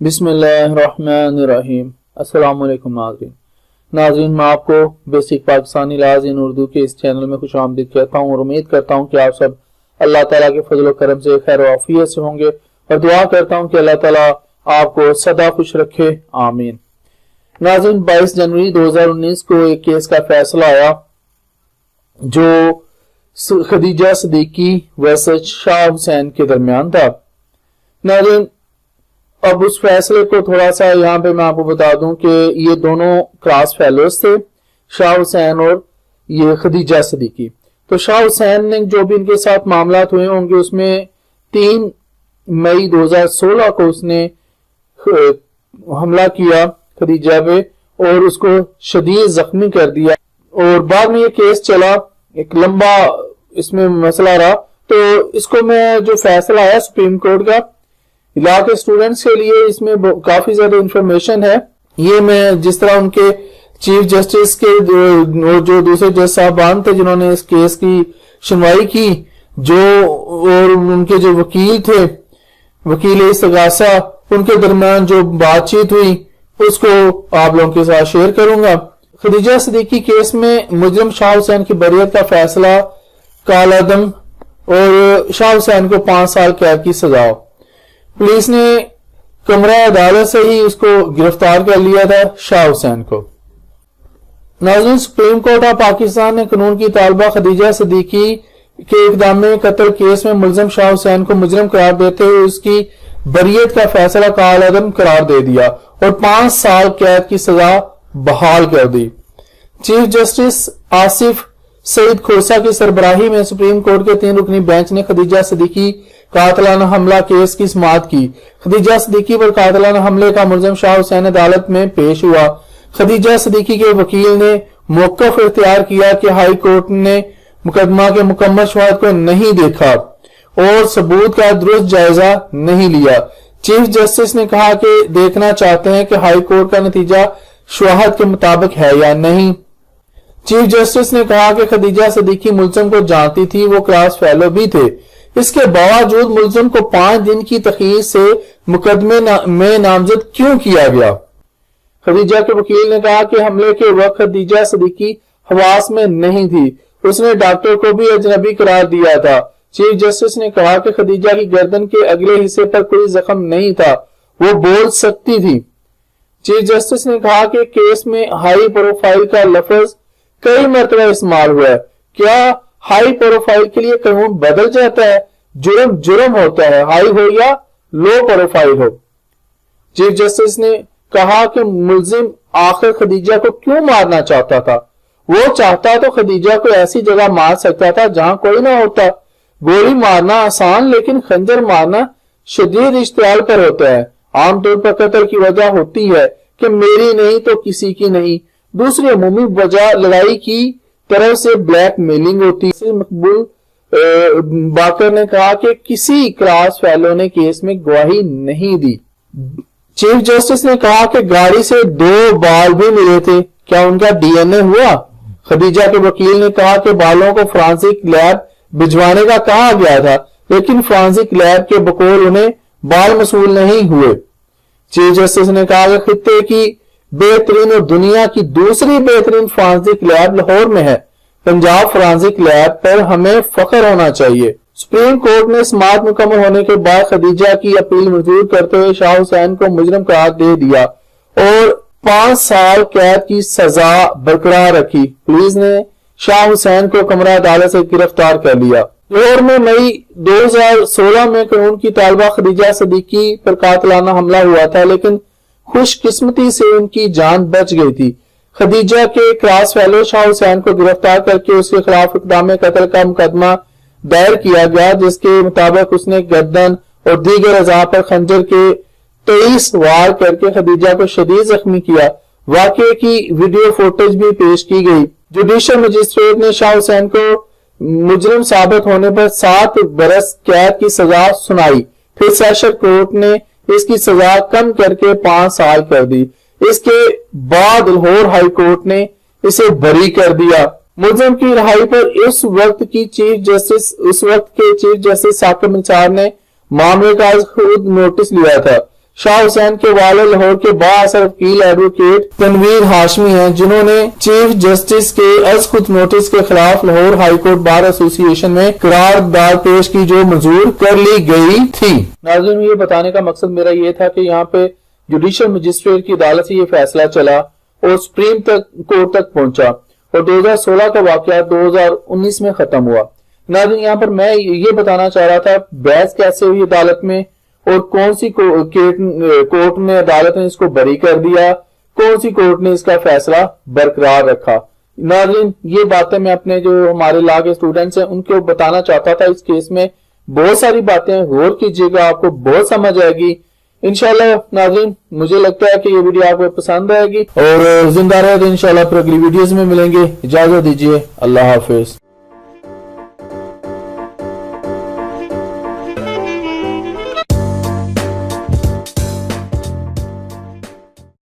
बिस्मिल्लाहिर्रहमानिर्रहीम। अस्सलाम वालेकुम नाज़रीन, मैं आपको बेसिक पाकिस्तानी लाज इन उर्दू के इस चैनल में खुश आमदीद कहता हूँ और उम्मीद करता हूँ कि आप सब अल्लाह ताला के फजल व करम से खैर आफियत से होंगे और दुआ करता हूँ कि अल्लाह ताला आपको सदा खुश रखे, आमीन। नाज़रीन, 22 जनवरी 2019 को एक केस का फैसला आया जो खदीजा सिद्दीकी वर्सेस शाह हुसैन के दरमियान था। नाज़रीन, अब उस फैसले को थोड़ा सा यहाँ पे मैं आपको बता दूं कि ये दोनों क्लास फेलोज थे, शाह हुसैन और ये खदीजा सिद्दीकी। तो शाह हुसैन ने जो भी इनके साथ मामला हुए होंगे उसमें 3 मई 2016 को उसने हमला किया खदीजा पे और उसको शदीद जख्मी कर दिया और बाद में ये केस चला, एक लंबा इसमें मसला रहा। तो इसको मैं जो फैसला आया सुप्रीम कोर्ट का लॉ के स्टूडेंट्स के लिए, इसमें काफी ज्यादा इंफॉर्मेशन है। ये मैं जिस तरह उनके चीफ जस्टिस के जो दूसरे जज साहबान थे जिन्होंने इस केस की सुनवाई की, जो और उनके जो वकील थे, वकील इस्तगासा, उनके दरमियान जो बातचीत हुई उसको आप लोगों के साथ शेयर करूंगा। खदीजा सिद्दीकी केस में मुजरिम शाह हुसैन की बरियत का फैसला कालादम और शाह हुसैन को 5 साल कैद की सजा। पुलिस ने कमरा अदालत से ही उसको गिरफ्तार कर लिया था शाह हुसैन को। नाज़रीन, सुप्रीम कोर्ट ऑफ पाकिस्तान ने कानून की तालिबा खदीजा सिद्दीकी के इक़दाम कत्ल केस में मुलजिम शाह हुसैन को मुजरिम करार देते हुए उसकी बरियत का फैसला कालादम करार दे दिया और 5 साल कैद की सजा बहाल कर दी। चीफ जस्टिस आसिफ सईद खोसा की सरबराही में सुप्रीम कोर्ट के 3 रुकनी बेंच ने खदीजा सिद्दीकी कातिलाना हमला केस की समाअत की। खदीजा सिद्दीकी पर कातिलाना हमले का मुलजिम शाह हुसैन अदालत में पेश हुआ। खदीजा सिद्दीकी के वकील ने मौक़िफ़ इख्तियार किया कि हाई कोर्ट ने मुकदमा के मुकम्मल शवाहिद को नहीं देखा और सबूत का दुरुस्त जायजा नहीं लिया। चीफ जस्टिस ने कहा कि देखना चाहते हैं कि हाई कोर्ट का नतीजा शवाहिद के मुताबिक है या नहीं। चीफ जस्टिस ने कहा कि खदीजा सिद्दीकी मुलजिम को जानती थी, वो क्लास फेलो भी थे। इसके बावजूद मुलजिम को 5 दिन की तखीर से मुकदमे में नामजद क्यों किया गया। खदीजा के वकील ने कहा कि हमले के वक्त खदीजा सिद्दीकी हवास में नहीं थी, उसने डॉक्टर को भी अजनबी करार दिया था। चीफ जस्टिस ने कहा कि खदीजा की गर्दन के अगले हिस्से पर कोई जख्म नहीं था, वो बोल सकती थी। चीफ जस्टिस ने कहा कि केस में हाई प्रोफाइल का लफ्ज कई मरतबा इस्तेमाल हुआ है। क्या हाई प्रोफाइल के लिए कानून बदल जाता है? जुर्म जुर्म होता है, हाई हो या लो प्रोफाइल हो। चीफ जस्टिस ने कहा कि मुलजिम आखिर खदीजा को क्यों मारना चाहता था। वो चाहता तो खदीजा को ऐसी जगह मार सकता था जहां कोई ना होता। गोली मारना आसान, लेकिन खंजर मारना शदीद इश्तियाल पर होता है। आमतौर पर कत्ल की वजह होती है कि मेरी नहीं तो किसी की नहीं। दूसरी अमूमी वजह लड़ाई की तरफ से ब्लैक मेलिंग होती है। मकबूल बाकर ने कहा कि किसी क्लास फेलो ने केस में गवाही नहीं दी। चीफ जस्टिस ने कहा कि गाड़ी से 2 बाल भी मिले थे, क्या उनका डीएनए हुआ? खदीजा के वकील ने कहा कि बालों को फोरेंसिक लैब भिजवाने का कहा गया था, लेकिन फोरेंसिक लैब के बकौल उन्हें बाल मसूल नहीं हुए। चीफ जस्टिस ने कहा कि खित्ते की बेहतरीन और दुनिया की दूसरी बेहतरीन फोरेंसिक लैब लाहौर में है। पंजाब फोरेंसिक लैब पर हमें फख्र होना चाहिए। सुप्रीम कोर्ट ने समाअत मुकम्मल होने के बाद खदीजा की अपील मंजूर करते हुए शाह हुसैन को मुजरिम करार दे दिया और 5 साल कैद की सजा बरकरार रखी। पुलिस ने शाह हुसैन को कमरा अदालत से गिरफ्तार कर लिया। लाहौर में मई 2016 में कानून की तालिबा खदीजा सिद्दीकी पर कातिलाना हमला हुआ था, लेकिन खुशकिस्मती से उनकी जान बच गई थी। खदीजा के क्लास फेलो शाह हुसैन को गिरफ्तार करके उसके खिलाफ इक़दाम कत्ल का मुकदमा दायर किया गया, जिसके मुताबिक उसने गर्दन और दीगर अज़ा पर खंजर के 23 वार करके खदीजा को शदीद जख्मी किया। वाकये की वीडियो फुटेज भी पेश की गई। जुडिशल मजिस्ट्रेट ने शाह हुसैन को मुजरिम साबित होने पर 7 बरस कैद की सजा सुनाई। फिर सेशन कोर्ट ने इसकी सजा कम करके 5 साल कर दी। इसके बाद लाहौर हाई कोर्ट ने इसे बरी कर दिया। मुलजिम की रिहाई पर उस वक्त के चीफ जस्टिस साकिब निसार ने मामले का खुद नोटिस लिया था। شاہ حسین کے والد لاہور کے بااثر وکیل ایڈوکیٹ تنویر ہاشمی ہیں، جنہوں نے چیف جسٹس کے از خود نوٹس کے خلاف لاہور ہائی کورٹ بار ایسوسی ایشن میں قرارداد پیش کی جو منظور کر لی گئی تھی۔ ناظرین، یہ بتانے کا مقصد میرا یہ تھا کہ یہاں پہ جوڈیشل مجسٹریٹ کی عدالت سے یہ فیصلہ چلا اور سپریم کورٹ تک پہنچا اور 2016 کا واقعہ 2019 میں ختم ہوا۔ ناظرین، یہاں پر میں یہ بتانا چاہ رہا تھا بحث کیسے ہوئی عدالت میں اور کون سی کورٹ نے عدالت نے اس کو بری کر دیا، کون سی کورٹ نے اس کا فیصلہ برقرار رکھا۔ ناظرین، یہ باتیں میں اپنے جو ہمارے لا کے اسٹوڈنٹس ہیں ان کو بتانا چاہتا تھا۔ اس کیس میں بہت ساری باتیں غور کیجیے گا، آپ کو بہت سمجھ آئے گی انشاءاللہ۔ ناظرین، مجھے لگتا ہے کہ یہ ویڈیو آپ کو پسند آئے گی اور زندہ رہے تو انشاءاللہ پھر اگلی ویڈیوز میں ملیں گے۔ اجازت دیجیے، اللہ حافظ۔